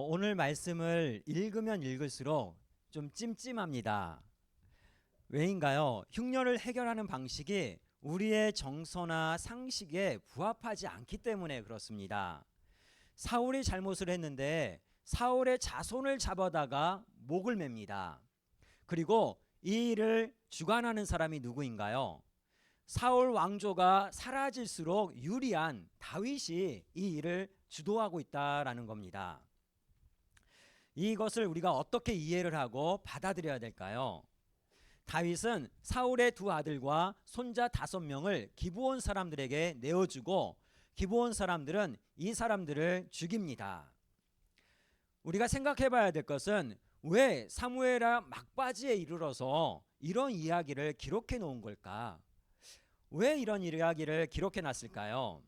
오늘 말씀을 읽으면 읽을수록 좀 찜찜합니다. 왜인가요? 흉년을 해결하는 방식이 우리의 정서나 상식에 부합하지 않기 때문에 그렇습니다. 사울이 잘못을 했는데 사울의 자손을 잡아다가 목을 맵니다. 그리고 이 일을 주관하는 사람이 누구인가요? 사울 왕조가 사라질수록 유리한 다윗이 이 일을 주도하고 있다라는 겁니다. 이것을 우리가 어떻게 이해를 하고 받아들여야 될까요? 다윗은 사울의 두 아들과 손자 5명을 기브온 사람들에게 내어주고 기브온 사람들은 이 사람들을 죽입니다. 우리가 생각해 봐야 될 것은 왜 사무엘하 막바지에 이르러서 이런 이야기를 기록해 놓은 걸까? 왜 이런 이야기를 기록해 놨을까요?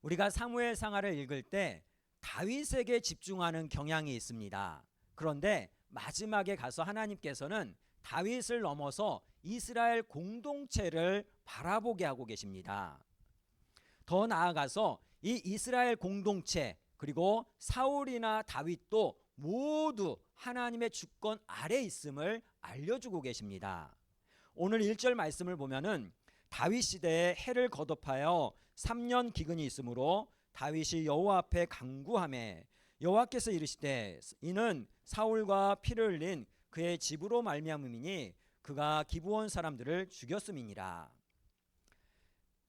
우리가 사무엘 상하를 읽을 때 다윗에게 집중하는 경향이 있습니다. 그런데 마지막에 가서 하나님께서는 다윗을 넘어서 이스라엘 공동체를 바라보게 하고 계십니다. 더 나아가서 이 이스라엘 공동체 그리고 사울이나 다윗도 모두 하나님의 주권 아래 있음을 알려주고 계십니다. 오늘 1절 말씀을 보면은 다윗 시대에 해를 거듭하여 3년 기근이 있으므로 다윗이 여호와 앞에 간구하매 여호와께서 이르시되 이는 사울과 피를 흘린 그의 집으로 말미암음이니 그가 기브온 사람들을 죽였음이니라.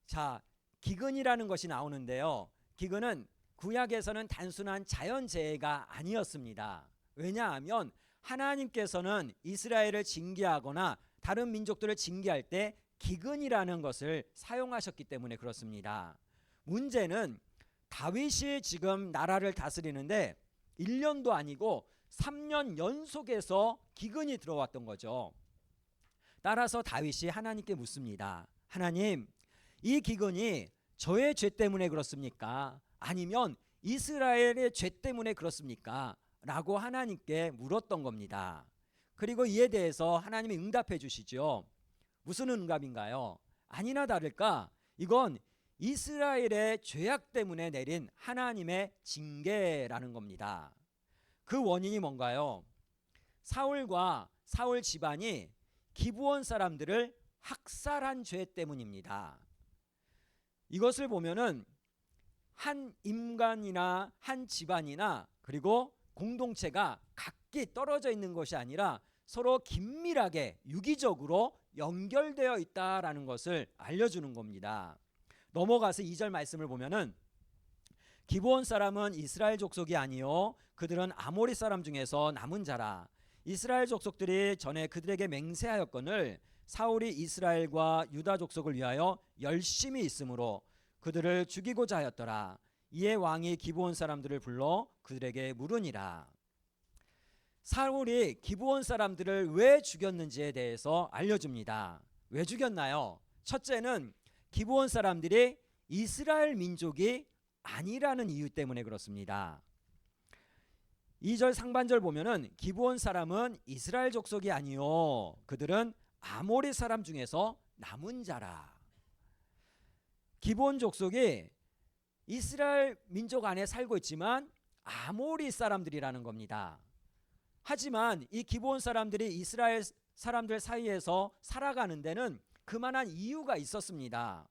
자, 기근이라는 것이 나오는데요. 기근은 구약에서는 단순한 자연재해가 아니었습니다. 왜냐하면 하나님께서는 이스라엘을 징계하거나 다른 민족들을 징계할 때 기근이라는 것을 사용하셨기 때문에 그렇습니다. 문제는 다윗이 지금 나라를 다스리는데 1년도 아니고 3년 연속해서 기근이 들어왔던 거죠. 따라서 다윗이 하나님께 묻습니다. 하나님, 이 기근이 저의 죄 때문에 그렇습니까? 아니면 이스라엘의 죄 때문에 그렇습니까? 라고 하나님께 물었던 겁니다. 그리고 이에 대해서 하나님이 응답해 주시죠. 무슨 응답인가요? 아니나 다를까 이건 이스라엘의 죄악 때문에 내린 하나님의 징계라는 겁니다. 그 원인이 뭔가요? 사울과 사울 집안이 기브온 사람들을 학살한 죄 때문입니다. 이것을 보면은 한 인간이나 한 집안이나 그리고 공동체가 각기 떨어져 있는 것이 아니라 서로 긴밀하게 유기적으로 연결되어 있다라는 것을 알려주는 겁니다. 넘어가서 2절 말씀을 보면은 기브온 사람은 이스라엘 족속이 아니요 그들은 아모리 사람 중에서 남은 자라. 이스라엘 족속들이 전에 그들에게 맹세하였거늘 사울이 이스라엘과 유다 족속을 위하여 열심히 있으므로 그들을 죽이고자 하였더라. 이에 왕이 기브온 사람들을 불러 그들에게 물으니라. 사울이 기브온 사람들을 왜 죽였는지에 대해서 알려줍니다. 왜 죽였나요? 첫째는 기브온 사람들이 이스라엘 민족이 아니라는 이유 때문에 그렇습니다. 2절 상반절 보면은 기브온 사람은 이스라엘 족속이 아니요 그들은 아모리 사람 중에서 남은 자라. 기브온 족속이 이스라엘 민족 안에 살고 있지만 아모리 사람들이라는 겁니다. 하지만 이 기브온 사람들이 이스라엘 사람들 사이에서 살아가는 데는 그만한 이유가 있었습니다.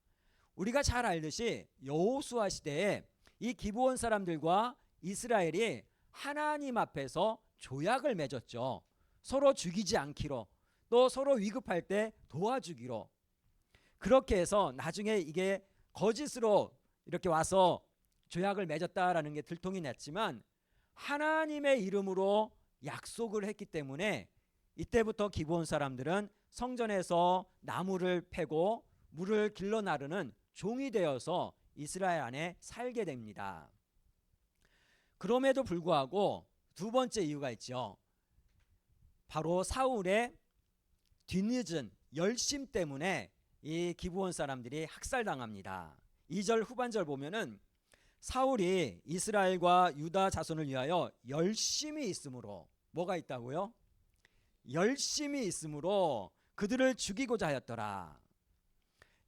우리가 잘 알듯이 여호수아 시대에 이 기브온 사람들과 이스라엘이 하나님 앞에서 조약을 맺었죠. 서로 죽이지 않기로, 또 서로 위급할 때 도와주기로. 그렇게 해서 나중에 이게 거짓으로 이렇게 와서 조약을 맺었다라는 게 들통이 났지만 하나님의 이름으로 약속을 했기 때문에 이때부터 기브온 사람들은 성전에서 나무를 패고 물을 길러 나르는 종이 되어서 이스라엘 안에 살게 됩니다. 그럼에도 불구하고 두 번째 이유가 있죠. 바로 사울의 뒤늦은 열심 때문에 이 기브온 사람들이 학살당합니다. 2절 후반절 보면은 사울이 이스라엘과 유다 자손을 위하여 열심히 있으므로 뭐가 있다고요? 열심히 있으므로 그들을 죽이고자 하였더라.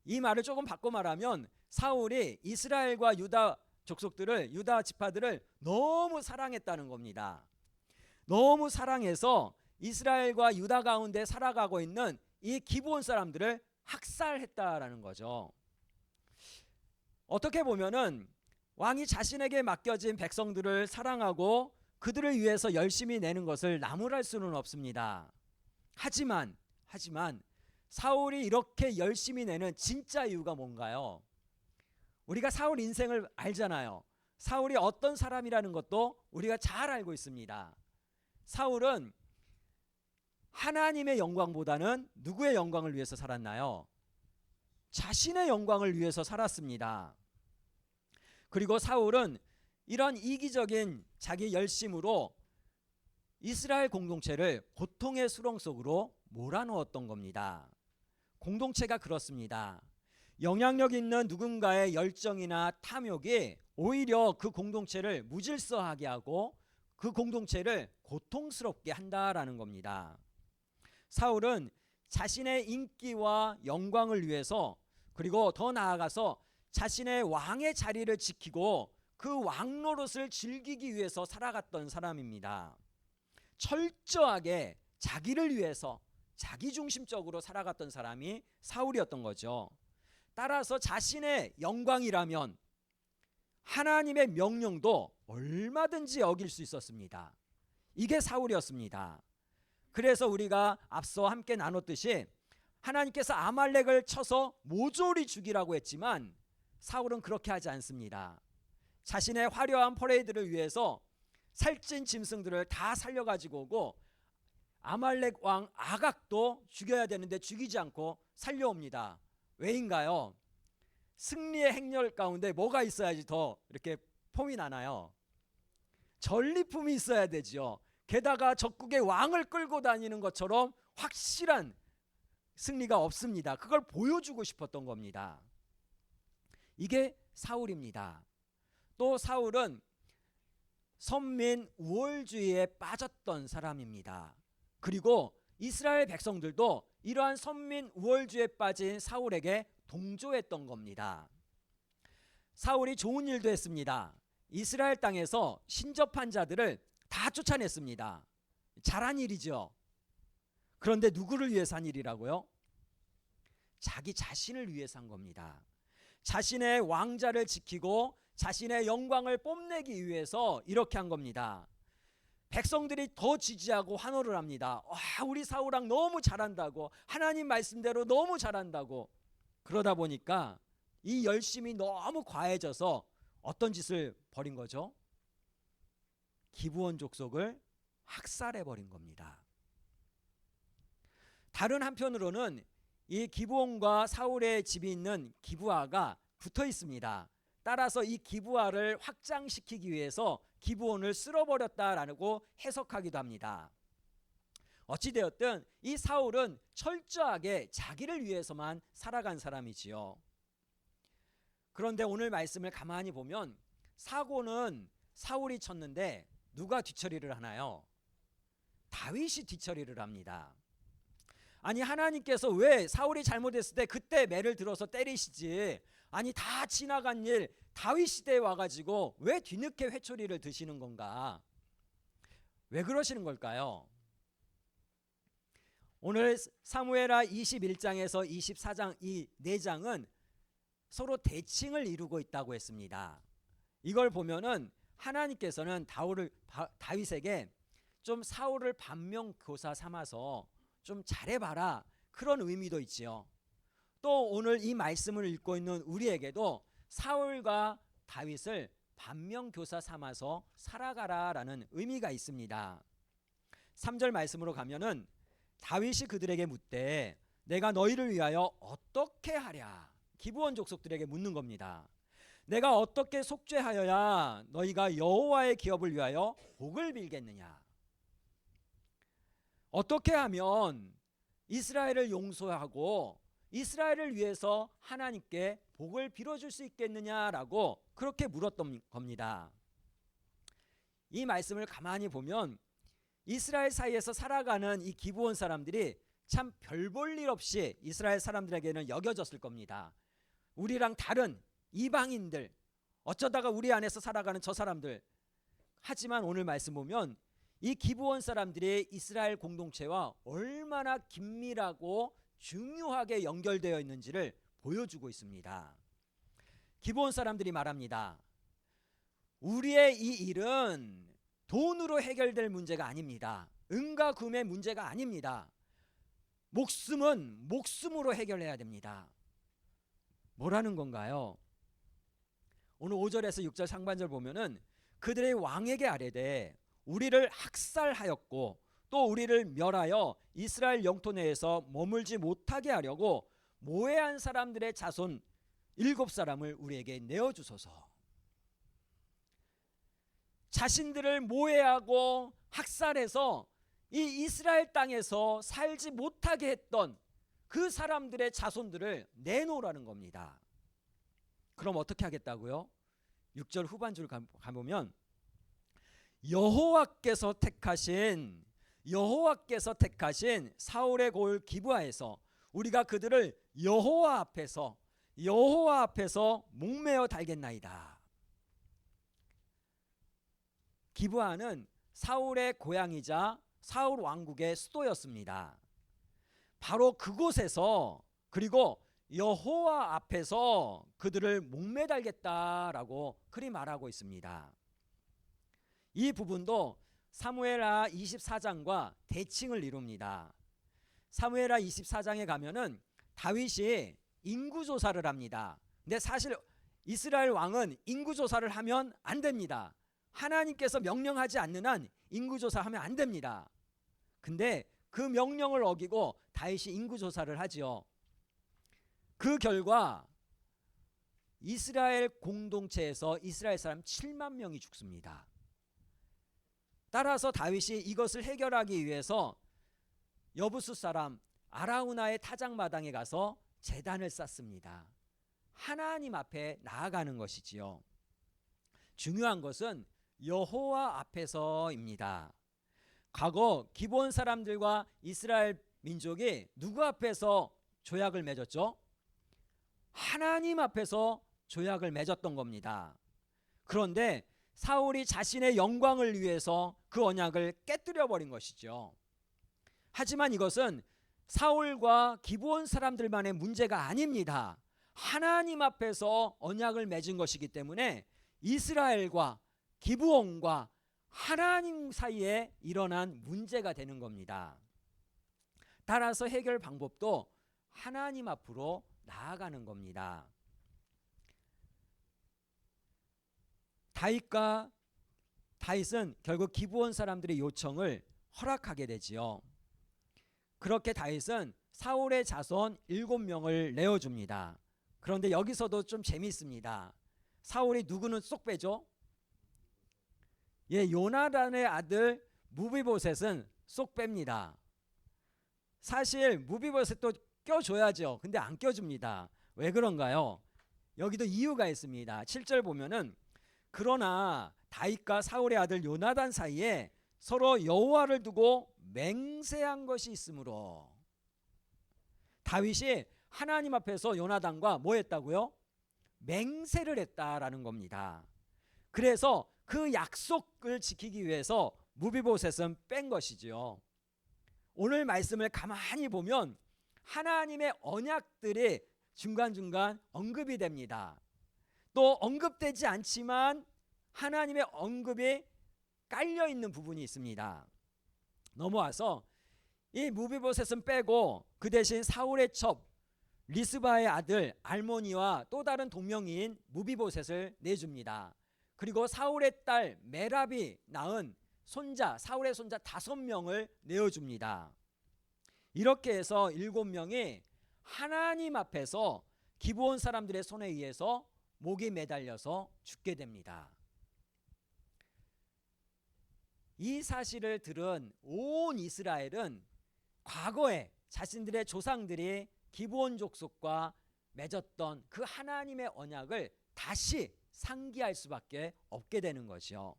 이 말을 조금 바꿔 말하면 사울이 이스라엘과 유다 족속들을, 유다 지파들을 너무 사랑했다는 겁니다. 너무 사랑해서 이스라엘과 유다 가운데 살아가고 있는 이 기브온 사람들을 학살했다라는 거죠. 어떻게 보면은 왕이 자신에게 맡겨진 백성들을 사랑하고 그들을 위해서 열심히 내는 것을 나무랄 수는 없습니다. 하지만 사울이 이렇게 열심히 내는 진짜 이유가 뭔가요? 우리가 사울 인생을 알잖아요. 사울이 어떤 사람이라는 것도 우리가 잘 알고 있습니다. 사울은 하나님의 영광보다는 누구의 영광을 위해서 살았나요? 자신의 영광을 위해서 살았습니다. 그리고 사울은 이런 이기적인 자기 열심으로 이스라엘 공동체를 고통의 수렁 속으로 몰아넣었던 겁니다. 공동체가 그렇습니다. 영향력 있는 누군가의 열정이나 탐욕이 오히려 그 공동체를 무질서하게 하고 그 공동체를 고통스럽게 한다라는 겁니다. 사울은 자신의 인기와 영광을 위해서, 그리고 더 나아가서 자신의 왕의 자리를 지키고 그 왕 노릇을 즐기기 위해서 살아갔던 사람입니다. 철저하게 자기를 위해서 자기중심적으로 살아갔던 사람이 사울이었던 거죠. 따라서 자신의 영광이라면 하나님의 명령도 얼마든지 어길 수 있었습니다. 이게 사울이었습니다. 그래서 우리가 앞서 함께 나눴듯이 하나님께서 아말렉을 쳐서 모조리 죽이라고 했지만 사울은 그렇게 하지 않습니다. 자신의 화려한 퍼레이드를 위해서 살찐 짐승들을 다 살려가지고 오고 아말렉 왕 아각도 죽여야 되는데 죽이지 않고 살려옵니다. 왜인가요? 승리의 행렬 가운데 뭐가 있어야지 더 이렇게 폼이 나나요? 전리품이 있어야 되죠. 게다가 적국의 왕을 끌고 다니는 것처럼 확실한 승리가 없습니다. 그걸 보여주고 싶었던 겁니다. 이게 사울입니다. 또 사울은 선민 우월주의에 빠졌던 사람입니다. 그리고 이스라엘 백성들도 이러한 선민 우월주의에 빠진 사울에게 동조했던 겁니다. 사울이 좋은 일도 했습니다. 이스라엘 땅에서 신접한 자들을 다 쫓아냈습니다. 잘한 일이죠. 그런데 누구를 위해서 한 일이라고요? 자기 자신을 위해서 한 겁니다. 자신의 왕자를 지키고 자신의 영광을 뽐내기 위해서 이렇게 한 겁니다. 백성들이 더 지지하고 환호를 합니다. 우리 사울왕 너무 잘한다고, 하나님 말씀대로 너무 잘한다고. 그러다 보니까 이 열심이 너무 과해져서 어떤 짓을 벌인 거죠? 기브온 족속을 학살해 버린 겁니다. 다른 한편으로는 이 기브온과 사울의 집이 있는 기브아가 붙어 있습니다. 따라서 이 기브아를 확장시키기 위해서 기브온을 쓸어버렸다라고 해석하기도 합니다. 어찌되었든 이 사울은 철저하게 자기를 위해서만 살아간 사람이지요. 그런데 오늘 말씀을 가만히 보면 사고는 사울이 쳤는데 누가 뒤처리를 하나요? 다윗이 뒤처리를 합니다. 아니, 하나님께서 왜 사울이 잘못했을 때 그때 매를 들어서 때리시지, 아니 다 지나간 일 다윗 시대에 와가지고 왜 뒤늦게 회초리를 드시는 건가? 왜 그러시는 걸까요? 오늘 사무엘하 21장에서 24장 이 4장은 서로 대칭을 이루고 있다고 했습니다. 이걸 보면은 하나님께서는 다윗에게 좀 사울을 반면교사 삼아서 좀 잘해봐라, 그런 의미도 있지요. 또 오늘 이 말씀을 읽고 있는 우리에게도 사울과 다윗을 반면교사 삼아서 살아가라라는 의미가 있습니다. 3절 말씀으로 가면은 다윗이 그들에게 묻되 내가 너희를 위하여 어떻게 하랴? 기브온 족속들에게 묻는 겁니다. 내가 어떻게 속죄하여야 너희가 여호와의 기업을 위하여 복을 빌겠느냐? 어떻게 하면 이스라엘을 용서하고 이스라엘을 위해서 하나님께 복을 빌어줄 수 있겠느냐라고 그렇게 물었던 겁니다. 이 말씀을 가만히 보면 이스라엘 사이에서 살아가는 이 기브온 사람들이 참 별 볼 일 없이 이스라엘 사람들에게는 여겨졌을 겁니다. 우리랑 다른 이방인들, 어쩌다가 우리 안에서 살아가는 저 사람들. 하지만 오늘 말씀 보면 이 기브온 사람들이 이스라엘 공동체와 얼마나 긴밀하고 중요하게 연결되어 있는지를 보여주고 있습니다. 기브온 사람들이 말합니다. 우리의 이 일은 돈으로 해결될 문제가 아닙니다. 은과 금의 문제가 아닙니다. 목숨은 목숨으로 해결해야 됩니다. 뭐라는 건가요? 오늘 5절에서 6절 상반절 보면은 그들의 왕에게 아뢰되 우리를 학살하였고 또 우리를 멸하여 이스라엘 영토 내에서 머물지 못하게 하려고 모해한 사람들의 자손 7사람을 우리에게 내어주소서. 자신들을 모해하고 학살해서 이 이스라엘 땅에서 살지 못하게 했던 그 사람들의 자손들을 내놓으라는 겁니다. 그럼 어떻게 하겠다고요? 6절 후반줄 가보면 여호와께서 택하신 사울의 고을 기브아에서 우리가 그들을 여호와 앞에서 목매어 달겠나이다. 기브아는 사울의 고향이자 사울 왕국의 수도였습니다. 바로 그곳에서 그리고 여호와 앞에서 그들을 목매달겠다라고 그리 말하고 있습니다. 이 부분도 사무엘하 24장과 대칭을 이룹니다. 사무엘하 24장에 가면은 다윗이 인구조사를 합니다. 근데 사실 이스라엘 왕은 인구조사를 하면 안 됩니다. 하나님께서 명령하지 않는 한 인구조사하면 안 됩니다. 근데 그 명령을 어기고 다윗이 인구조사를 하지요. 그 결과 이스라엘 공동체에서 이스라엘 사람 7만 명이 죽습니다. 따라서 다윗이 이것을 해결하기 위해서 여부수 사람 아라우나의 타작마당에 가서 제단을 쌓습니다. 하나님 앞에 나아가는 것이지요. 중요한 것은 여호와 앞에서입니다. 과거 기브온 사람들과 이스라엘 민족이 누구 앞에서 조약을 맺었죠? 하나님 앞에서 조약을 맺었던 겁니다. 그런데 사울이 자신의 영광을 위해서 그 언약을 깨뜨려 버린 것이죠. 하지만 이것은 사울과 기브온 사람들만의 문제가 아닙니다. 하나님 앞에서 언약을 맺은 것이기 때문에 이스라엘과 기브온과 하나님 사이에 일어난 문제가 되는 겁니다. 따라서 해결 방법도 하나님 앞으로 나아가는 겁니다. 다윗은 결국 기브온 사람들의 요청을 허락하게 되지요. 그렇게 다윗은 사울의 자손 7명을 내어줍니다. 그런데 여기서도 좀 재미있습니다. 사울이 누구는 쏙 빼죠? 요나단의 아들 무비보셋은 쏙 뺍니다. 사실 무비보셋도 껴줘야죠. 근데 안 껴줍니다. 왜 그런가요? 여기도 이유가 있습니다. 7절 보면은 그러나 다윗과 사울의 아들 요나단 사이에 서로 여호와를 두고 맹세한 것이 있으므로 다윗이 하나님 앞에서 요나단과 뭐 했다고요? 맹세를 했다라는 겁니다. 그래서 그 약속을 지키기 위해서 무비보셋은 뺀 것이지요. 오늘 말씀을 가만히 보면 하나님의 언약들이 중간중간 언급이 됩니다. 또 언급되지 않지만 하나님의 언급이 깔려있는 부분이 있습니다. 넘어와서 이 무비보셋은 빼고 그 대신 사울의 첩 리스바의 아들 알모니와 또 다른 동명이인 무비보셋을 내줍니다. 그리고 사울의 딸 메랍이 낳은 사울의 손자 5명을 내어줍니다. 이렇게 해서 7명이 하나님 앞에서 기브온 사람들의 손에 의해서 목이 매달려서 죽게 됩니다. 이 사실을 들은 온 이스라엘은 과거에 자신들의 조상들이 기브온 족속과 맺었던 그 하나님의 언약을 다시 상기할 수밖에 없게 되는 것이요.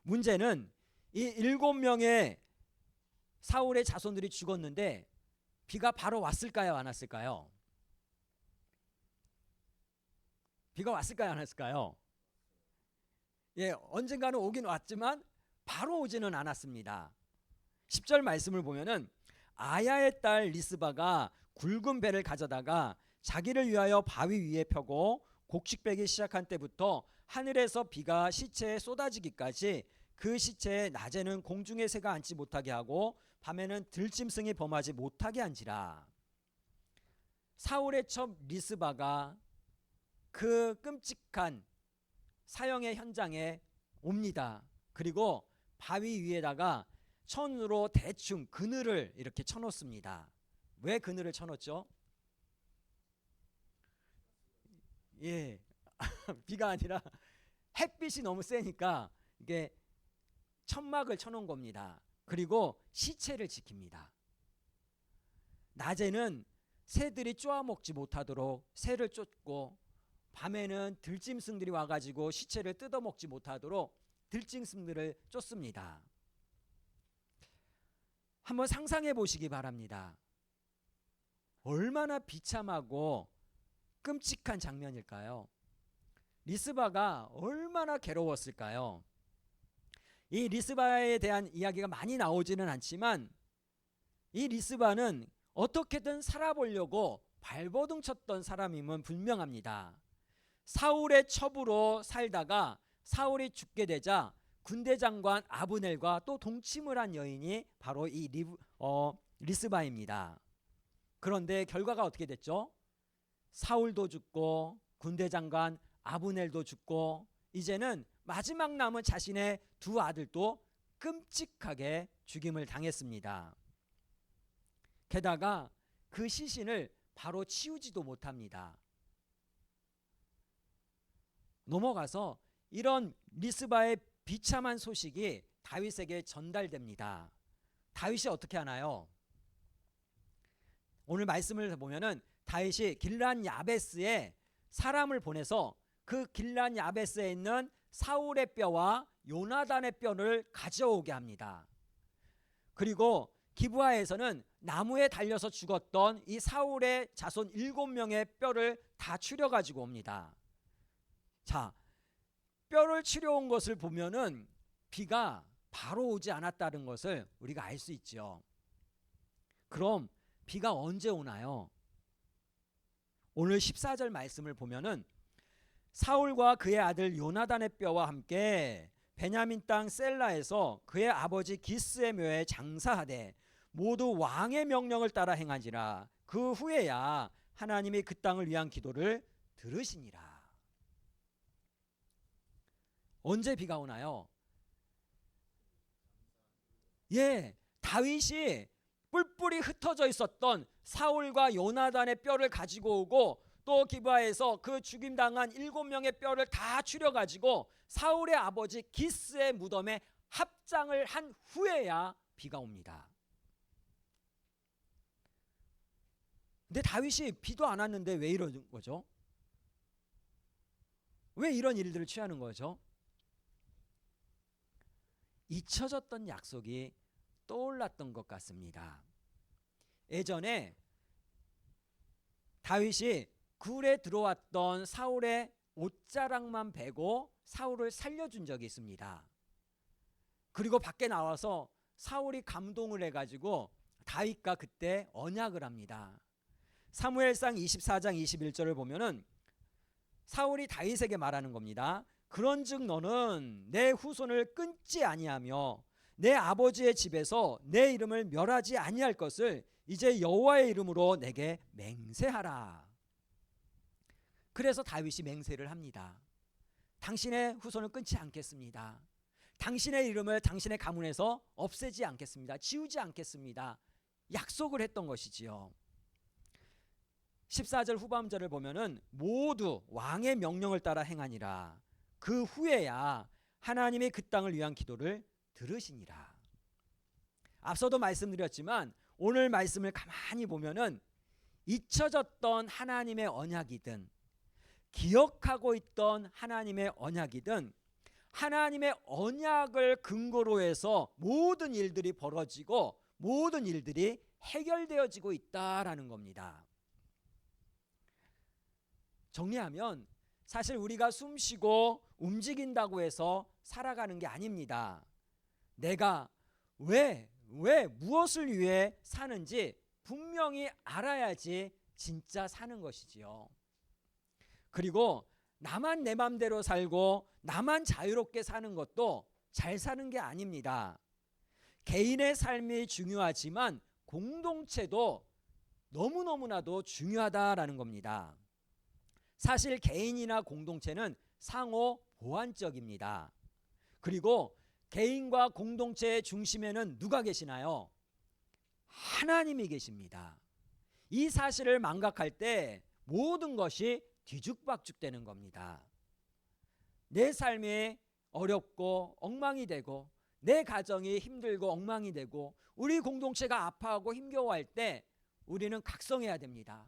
문제는 이 7명의 사울의 자손들이 죽었는데 비가 바로 왔을까요? 안 왔을까요? 비가 왔을까요, 안 왔을까요? 예, 언젠가는 오긴 왔지만 바로 오지는 않았습니다. 10절 말씀을 보면은 아야의 딸 리스바가 굵은 배를 가져다가 자기를 위하여 바위 위에 펴고 곡식배기 시작한 때부터 하늘에서 비가 시체에 쏟아지기까지 그 시체에 낮에는 공중의 새가 앉지 못하게 하고 밤에는 들짐승이 범하지 못하게 한지라. 사울의 첩 리스바가 그 끔찍한 사형의 현장에 옵니다. 그리고 바위 위에다가 천으로 대충 그늘을 이렇게 쳐놓습니다. 왜 그늘을 쳐놓죠? 예, 비가 아니라 햇빛이 너무 세니까 이게 천막을 쳐놓은 겁니다. 그리고 시체를 지킵니다. 낮에는 새들이 쪼아먹지 못하도록 새를 쫓고, 밤에는 들짐승들이 와가지고 시체를 뜯어먹지 못하도록 들짐승들을 쫓습니다. 한번 상상해 보시기 바랍니다. 얼마나 비참하고 끔찍한 장면일까요? 리스바가 얼마나 괴로웠을까요? 이 리스바에 대한 이야기가 많이 나오지는 않지만 이 리스바는 어떻게든 살아보려고 발버둥 쳤던 사람임은 분명합니다. 사울의 첩으로 살다가 사울이 죽게 되자 군대 장관 아브넬과 또 동침을 한 여인이 바로 이 리스바입니다. 그런데 결과가 어떻게 됐죠? 사울도 죽고 군대 장관 아브넬도 죽고 이제는 마지막 남은 자신의 두 아들도 끔찍하게 죽임을 당했습니다. 게다가 그 시신을 바로 치우지도 못합니다. 넘어가서 이런 리스바의 비참한 소식이 다윗에게 전달됩니다. 다윗이 어떻게 하나요? 오늘 말씀을 보면은 다윗이 길란 야베스에 사람을 보내서 그 길란 야베스에 있는 사울의 뼈와 요나단의 뼈를 가져오게 합니다. 그리고 기브아에서는 나무에 달려서 죽었던 이 사울의 자손 7명의 뼈를 다 추려 가지고 옵니다. 자, 뼈를 추려온 것을 보면은 비가 바로 오지 않았다는 것을 우리가 알 수 있죠. 그럼 비가 언제 오나요? 오늘 14절 말씀을 보면은 사울과 그의 아들 요나단의 뼈와 함께 베냐민 땅 셀라에서 그의 아버지 기스의 묘에 장사하되 모두 왕의 명령을 따라 행하지라. 그 후에야 하나님이 그 땅을 위한 기도를 들으시니라. 언제 비가 오나요? 예, 다윗이 뿔뿔이 흩어져 있었던 사울과 요나단의 뼈를 가지고 오고 또 기브아에서 그 죽임당한 7명의 뼈를 다 추려가지고 사울의 아버지 기스의 무덤에 합장을 한 후에야 비가 옵니다. 근데 다윗이 비도 안 왔는데 왜 이러는 거죠? 왜 이런 일들을 취하는 거죠? 잊혀졌던 약속이 떠올랐던 것 같습니다. 예전에 다윗이 굴에 들어왔던 사울의 옷자락만 베고 사울을 살려준 적이 있습니다. 그리고 밖에 나와서 사울이 감동을 해가지고 다윗과 그때 언약을 합니다. 사무엘상 24장 21절을 보면은 사울이 다윗에게 말하는 겁니다. 그런즉 너는 내 후손을 끊지 아니하며 내 아버지의 집에서 내 이름을 멸하지 아니할 것을 이제 여호와의 이름으로 내게 맹세하라. 그래서 다윗이 맹세를 합니다. 당신의 후손을 끊지 않겠습니다. 당신의 이름을 당신의 가문에서 없애지 않겠습니다. 지우지 않겠습니다. 약속을 했던 것이지요. 14절 후반절을 보면은 모두 왕의 명령을 따라 행하니라. 그 후에야 하나님이 그 땅을 위한 기도를 들으시니라. 앞서도 말씀드렸지만 오늘 말씀을 가만히 보면은 잊혀졌던 하나님의 언약이든 기억하고 있던 하나님의 언약이든 하나님의 언약을 근거로 해서 모든 일들이 벌어지고 모든 일들이 해결되어지고 있다라는 겁니다. 정리하면 사실 우리가 숨 쉬고 움직인다고 해서 살아가는 게 아닙니다. 내가 왜 무엇을 위해 사는지 분명히 알아야지 진짜 사는 것이지요. 그리고 나만 내 맘대로 살고 나만 자유롭게 사는 것도 잘 사는 게 아닙니다. 개인의 삶이 중요하지만 공동체도 너무너무나도 중요하다라는 겁니다. 사실 개인이나 공동체는 상호 보완적입니다. 그리고 개인과 공동체의 중심에는 누가 계시나요? 하나님이 계십니다. 이 사실을 망각할 때 모든 것이 뒤죽박죽되는 겁니다. 내 삶이 어렵고 엉망이 되고 내 가정이 힘들고 엉망이 되고 우리 공동체가 아파하고 힘겨워할 때 우리는 각성해야 됩니다.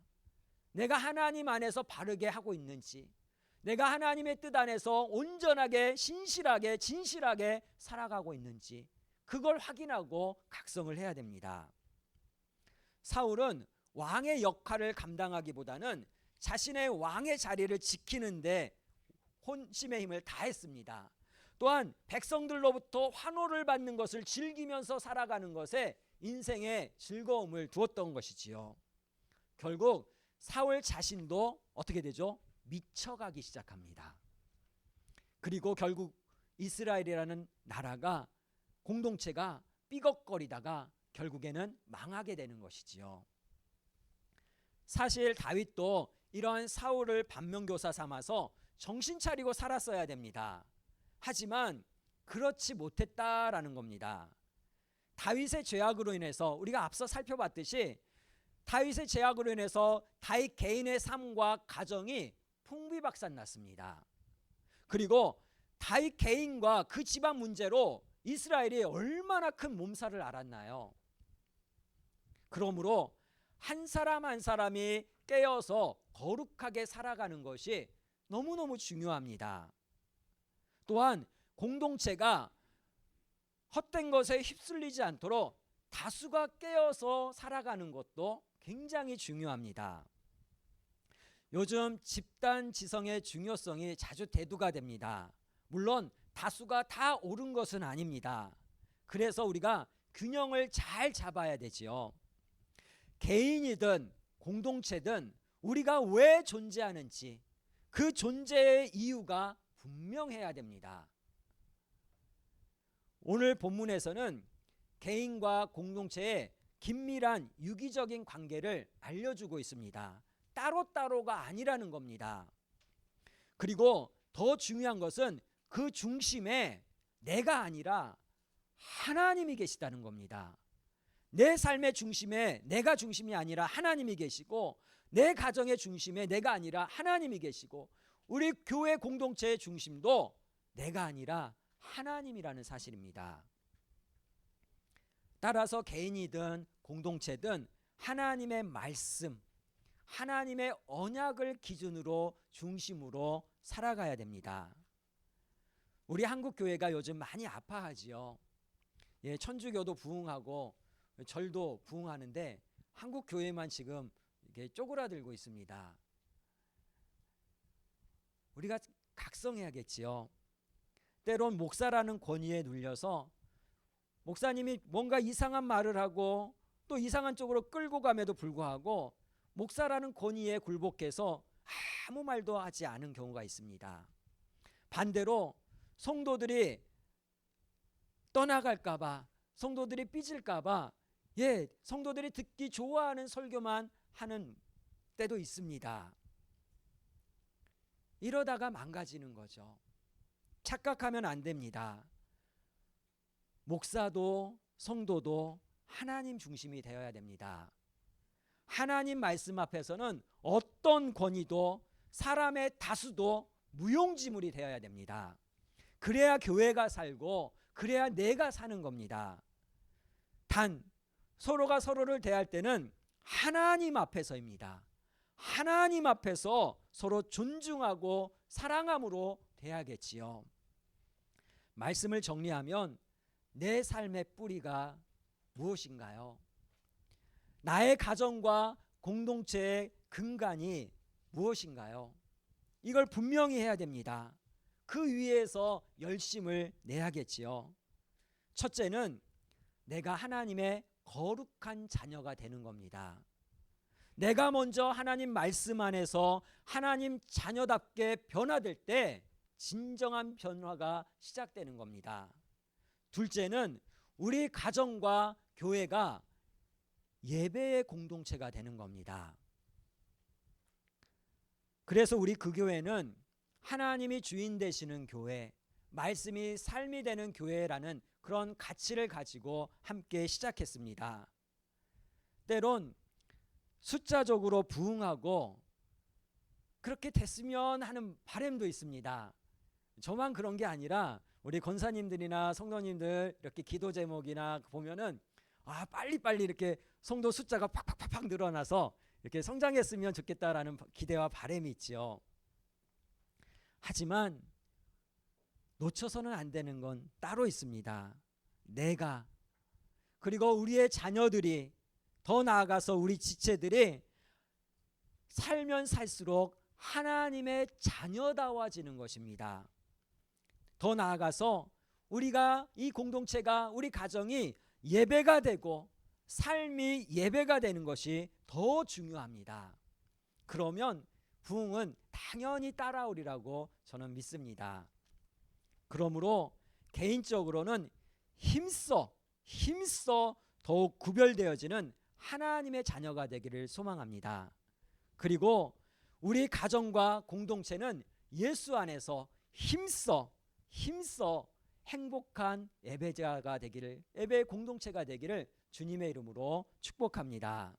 내가 하나님 안에서 바르게 하고 있는지, 내가 하나님의 뜻 안에서 온전하게 신실하게 진실하게 살아가고 있는지 그걸 확인하고 각성을 해야 됩니다. 사울은 왕의 역할을 감당하기보다는 자신의 왕의 자리를 지키는데 혼심의 힘을 다했습니다. 또한 백성들로부터 환호를 받는 것을 즐기면서 살아가는 것에 인생의 즐거움을 두었던 것이지요. 결국 사울 자신도 어떻게 되죠? 미쳐가기 시작합니다. 그리고 결국 이스라엘이라는 나라가 공동체가 삐걱거리다가 결국에는 망하게 되는 것이지요. 사실 다윗도 이러한 사울을 반면교사 삼아서 정신 차리고 살았어야 됩니다. 하지만 그렇지 못했다라는 겁니다. 다윗의 죄악으로 인해서 우리가 앞서 살펴봤듯이 다윗의 죄악으로 인해서 다윗 개인의 삶과 가정이 풍비박산 났습니다. 그리고 다윗 개인과 그 집안 문제로 이스라엘이 얼마나 큰 몸살을 앓았나요? 그러므로 한 사람 한 사람이 깨어서 거룩하게 살아가는 것이 너무너무 중요합니다. 또한 공동체가 헛된 것에 휩쓸리지 않도록 다수가 깨어서 살아가는 것도 굉장히 중요합니다. 요즘 집단 지성의 중요성이 자주 대두가 됩니다. 물론 다수가 다 옳은 것은 아닙니다. 그래서 우리가 균형을 잘 잡아야 되지요. 개인이든 공동체든 우리가 왜 존재하는지 그 존재의 이유가 분명해야 됩니다. 오늘 본문에서는 개인과 공동체의 긴밀한 유기적인 관계를 알려주고 있습니다. 따로따로가 아니라는 겁니다. 그리고 더 중요한 것은 그 중심에 내가 아니라 하나님이 계시다는 겁니다. 내 삶의 중심에 내가 중심이 아니라 하나님이 계시고 내 가정의 중심에 내가 아니라 하나님이 계시고 우리 교회 공동체의 중심도 내가 아니라 하나님이라는 사실입니다. 따라서 개인이든 공동체든 하나님의 말씀, 하나님의 언약을 기준으로 중심으로 살아가야 됩니다. 우리 한국 교회가 요즘 많이 아파하지요. 천주교도 부흥하고 절도 부흥하는데 한국 교회만 지금 이렇게 쪼그라들고 있습니다. 우리가 각성해야겠지요. 때론 목사라는 권위에 눌려서 목사님이 뭔가 이상한 말을 하고 또 이상한 쪽으로 끌고 감에도 불구하고 목사라는 권위에 굴복해서 아무 말도 하지 않은 경우가 있습니다. 반대로 성도들이 떠나갈까 봐, 성도들이 삐질까 봐 성도들이 듣기 좋아하는 설교만 하는 때도 있습니다. 이러다가 망가지는 거죠. 착각하면 안 됩니다. 목사도 성도도 하나님 중심이 되어야 됩니다. 하나님 말씀 앞에서는 어떤 권위도 사람의 다수도 무용지물이 되어야 됩니다. 그래야 교회가 살고 그래야 내가 사는 겁니다. 단 서로가 서로를 대할 때는 하나님 앞에서입니다. 하나님 앞에서 서로 존중하고 사랑함으로 대하겠지요. 말씀을 정리하면 내 삶의 뿌리가 무엇인가요? 나의 가정과 공동체의 근간이 무엇인가요? 이걸 분명히 해야 됩니다. 그 위에서 열심을 내야겠지요. 첫째는 내가 하나님의 거룩한 자녀가 되는 겁니다. 내가 먼저 하나님 말씀 안에서 하나님 자녀답게 변화될 때 진정한 변화가 시작되는 겁니다. 둘째는 우리 가정과 교회가 예배의 공동체가 되는 겁니다. 그래서 우리 그 교회는 하나님이 주인 되시는 교회, 말씀이 삶이 되는 교회라는 그런 가치를 가지고 함께 시작했습니다. 때론 숫자적으로 부흥하고 그렇게 됐으면 하는 바람도 있습니다. 저만 그런 게 아니라 우리 권사님들이나 성도님들 이렇게 기도 제목이나 보면은 빨리빨리 이렇게 성도 숫자가 팍팍팍팍 늘어나서 이렇게 성장했으면 좋겠다라는 기대와 바람이 있지요. 하지만 놓쳐서는 안 되는 건 따로 있습니다. 내가 그리고 우리의 자녀들이 더 나아가서 우리 지체들이 살면 살수록 하나님의 자녀다워지는 것입니다. 더 나아가서 우리가 이 공동체가 우리 가정이 예배가 되고 삶이 예배가 되는 것이 더 중요합니다. 그러면 부흥은 당연히 따라오리라고 저는 믿습니다. 그러므로 개인적으로는 힘써 더욱 구별되어지는 하나님의 자녀가 되기를 소망합니다. 그리고 우리 가정과 공동체는 예수 안에서 힘써 행복한 예배자가 되기를, 예배 공동체가 되기를 주님의 이름으로 축복합니다.